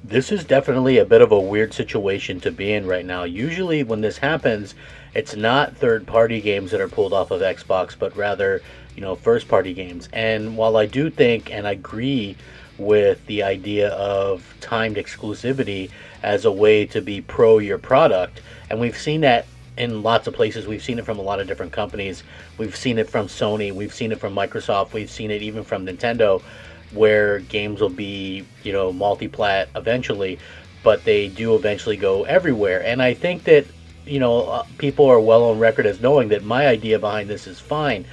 This is definitely a bit of a weird situation to be in right now. Usually, when this happens, it's not third party games that are pulled off of Xbox, but rather, first party games. And while I do think and agree with the idea of timed exclusivity as a way to be pro your product, and we've seen that in lots of places. We've seen it from a lot of different companies. We've seen it from Sony. We've seen it from Microsoft. We've seen it even from Nintendo, where games will be, multi-plat eventually, but they do eventually go everywhere. And I think that, people are well on record as knowing that my idea behind this is fine.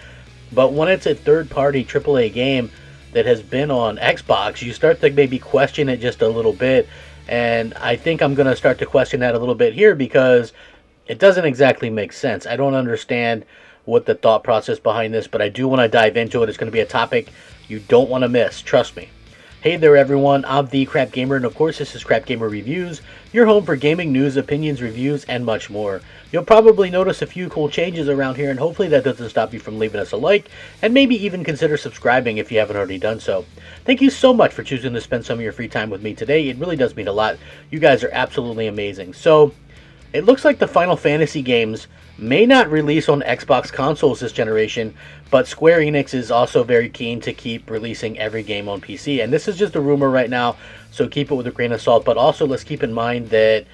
But when it's a third-party AAA game that has been on Xbox, you start to maybe question it just a little bit. And I think I'm going to start to question that a little bit here because it doesn't exactly make sense. I don't understand what the thought process behind this, but I do want to dive into it. It's going to be a topic you don't want to miss. Trust me. Hey there, everyone. I'm the Crap Gamer, and of course, this is Crap Gamer Reviews, your home for gaming news, opinions, reviews, and much more. You'll probably notice a few cool changes around here, and hopefully that doesn't stop you from leaving us a like, and maybe even consider subscribing if you haven't already done so. Thank you so much for choosing to spend some of your free time with me today. It really does mean a lot. You guys are absolutely amazing. So, it looks like the Final Fantasy games may not release on Xbox consoles this generation, but Square Enix is also very keen to keep releasing every game on PC. And this is just a rumor right now, so keep it with a grain of salt. But also, let's keep in mind that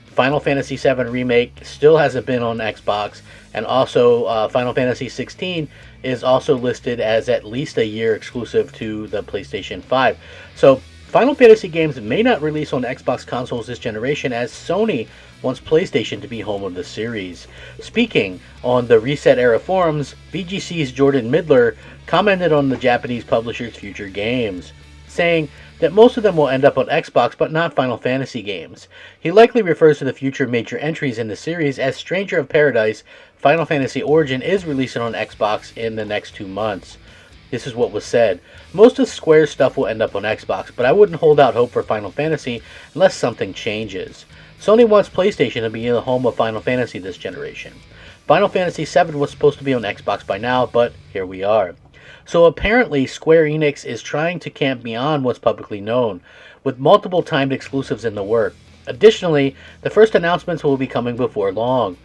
Final Fantasy VII Remake still hasn't been on Xbox, and also Final Fantasy XVI is also listed as at least a year exclusive to the PlayStation 5. So Final Fantasy games may not release on Xbox consoles this generation, as Sony wants PlayStation to be home of the series. Speaking on the Reset Era forums, VGC's Jordan Midler commented on the Japanese publisher's future games, saying that most of them will end up on Xbox but not Final Fantasy games. He likely refers to the future major entries in the series as Stranger of Paradise. Final Fantasy Origin is releasing on Xbox in the next 2 months. This is what was said. Most of Square's stuff will end up on Xbox, but I wouldn't hold out hope for Final Fantasy unless something changes. Sony wants PlayStation to be the home of Final Fantasy this generation. Final Fantasy VII was supposed to be on Xbox by now, but here we are. So apparently Square Enix is trying to camp beyond what's publicly known, with multiple timed exclusives in the work. Additionally, the first announcements will be coming before long.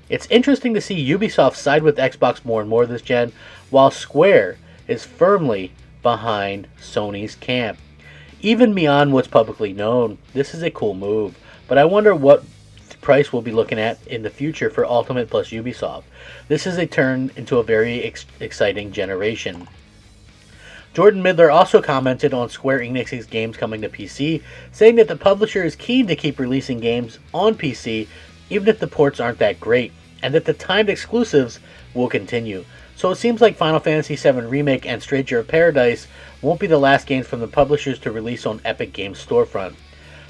It's interesting to see Ubisoft side with Xbox more and more this gen, while Square is firmly behind Sony's camp. Even beyond what's publicly known, this is a cool move. But I wonder what price we'll be looking at in the future for Ultimate plus Ubisoft. This is a turn into a very exciting generation. Jordan Midler also commented on Square Enix's games coming to PC, saying that the publisher is keen to keep releasing games on PC even if the ports aren't that great, and that the timed exclusives will continue. So it seems like Final Fantasy VII Remake and Stranger of Paradise won't be the last games from the publishers to release on Epic Games storefront.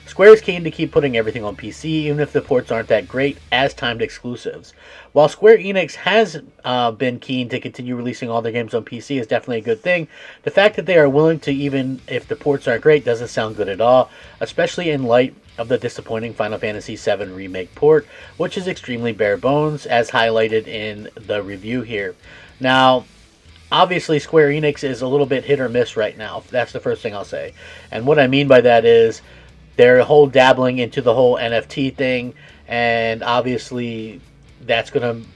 Square is keen to keep putting everything on PC, even if the ports aren't that great, as timed exclusives. While Square Enix has been keen to continue releasing all their games on PC is definitely a good thing, the fact that they are willing to, even if the ports aren't great, doesn't sound good at all, especially in light of the disappointing Final Fantasy VII Remake port, which is extremely bare bones, as highlighted in the review here. Now, obviously, Square Enix is a little bit hit or miss right now. That's the first thing I'll say. And what I mean by that is their whole dabbling into the whole NFT thing, and obviously that's going to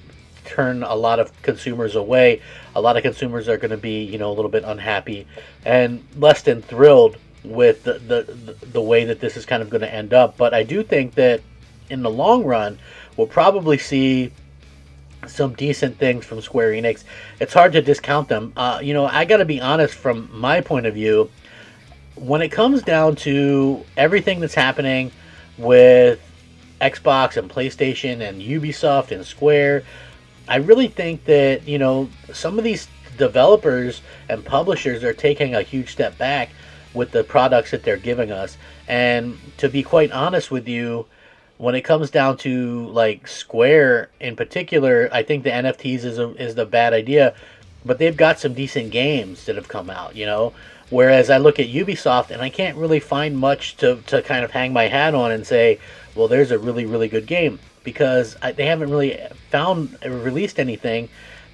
turn a lot of consumers away. A lot of consumers are going to be, a little bit unhappy and less than thrilled with the way that this is kind of going to end up. But I do think that in the long run, we'll probably see some decent things from Square Enix. It's hard to discount them. I got to be honest, from my point of view, when it comes down to everything that's happening with Xbox and PlayStation and Ubisoft and Square, I really think that, some of these developers and publishers are taking a huge step back with the products that they're giving us. And to be quite honest with you, when it comes down to like Square in particular, I think the NFTs is the bad idea, but they've got some decent games that have come out, Whereas I look at Ubisoft and I can't really find much to kind of hang my hat on and say, well, there's a really, really good game. because they haven't really found released anything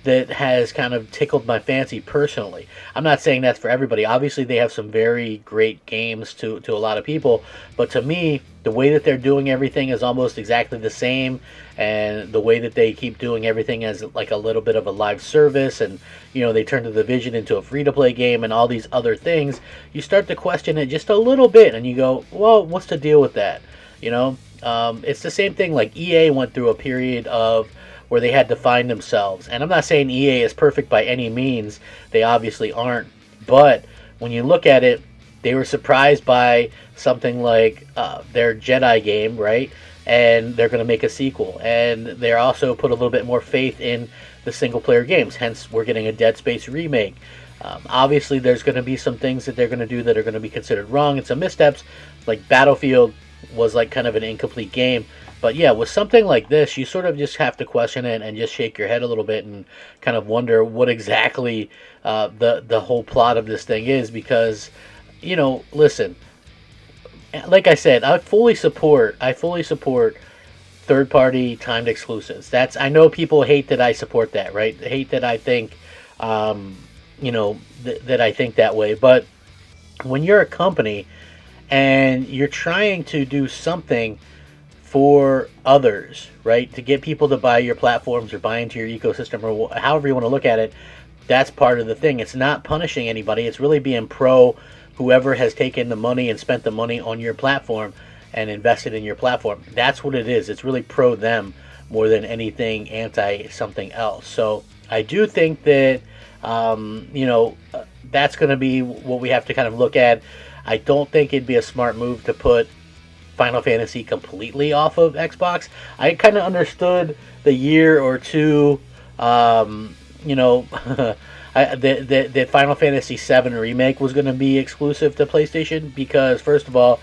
that has kind of tickled my fancy personally. I'm not saying that's for everybody. Obviously, they have some very great games to a lot of people, but to me, the way that they're doing everything is almost exactly the same, and the way that they keep doing everything as like a little bit of a live service, and they turn the Division into a free-to-play game and all these other things, you start to question it just a little bit, and you go, well, what's the deal with that? It's the same thing like EA went through a period of where they had to find themselves. And I'm not saying EA is perfect by any means. They obviously aren't. But when you look at it, they were surprised by something like their Jedi game, right? And they're going to make a sequel. And they're also put a little bit more faith in the single-player games. Hence, we're getting a Dead Space remake. Obviously, there's going to be some things that they're going to do that are going to be considered wrong and some missteps. Like Battlefield was like kind of an incomplete game. But yeah, with something like this, you sort of just have to question it and just shake your head a little bit and kind of wonder what exactly the whole plot of this thing is. Because, listen, like I said, I fully support third-party timed exclusives. I know people hate that I support that, right? They hate that I think, that I think that way. But when you're a company and you're trying to do something for others, right, to get people to buy your platforms or buy into your ecosystem, or however you want to look at it, that's part of the thing. It's not punishing anybody. It's really being pro whoever has taken the money and spent the money on your platform and invested in your platform. That's what it is. It's really pro them more than anything anti something else. So I do think that that's going to be what we have to kind of look at. I don't think it'd be a smart move to put Final Fantasy completely off of Xbox. I kind of understood the year or two, that Final Fantasy VII Remake was going to be exclusive to PlayStation because, first of all,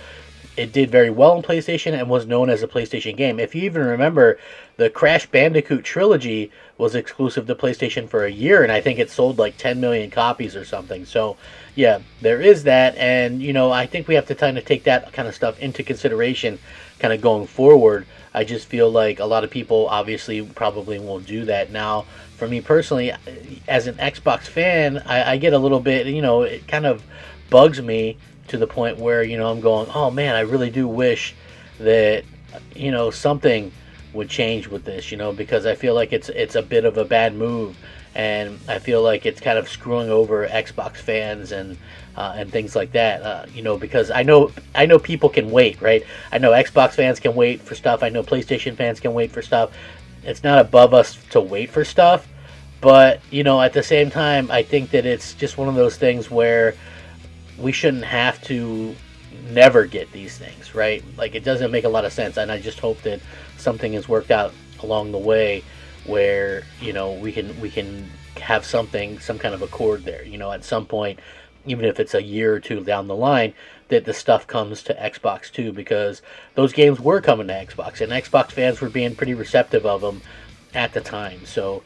it did very well on PlayStation and was known as a PlayStation game. If you even remember, the Crash Bandicoot trilogy was exclusive to PlayStation for a year, and I think it sold like 10 million copies or something. So, yeah, there is that, and, I think we have to kind of take that kind of stuff into consideration kind of going forward. I just feel like a lot of people obviously probably won't do that. Now, for me personally, as an Xbox fan, I get a little bit, it kind of bugs me to the point where, I'm going, oh man, I really do wish that, something would change with this, because I feel like it's a bit of a bad move, and I feel like it's kind of screwing over Xbox fans and things like that, because I know people can wait, right? I know Xbox fans can wait for stuff. I know PlayStation fans can wait for stuff. It's not above us to wait for stuff, but, at the same time, I think that it's just one of those things where we shouldn't have to never get these things, right? Like, it doesn't make a lot of sense, and I just hope that something is worked out along the way where, we can have some kind of accord there, at some point, even if it's a year or two down the line, that the stuff comes to Xbox too, because those games were coming to Xbox, and Xbox fans were being pretty receptive of them at the time. So,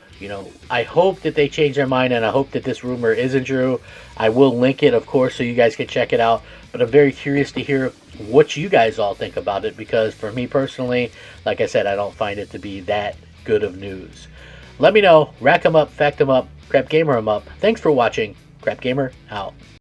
I hope that they change their mind, and I hope that this rumor isn't true. I will link it, of course, so you guys can check it out. But I'm very curious to hear what you guys all think about it, because for me personally, like I said, I don't find it to be that good of news. Let me know. Rack 'em up, fact 'em up, Crap Gamer 'em up. Thanks for watching. Crap Gamer out.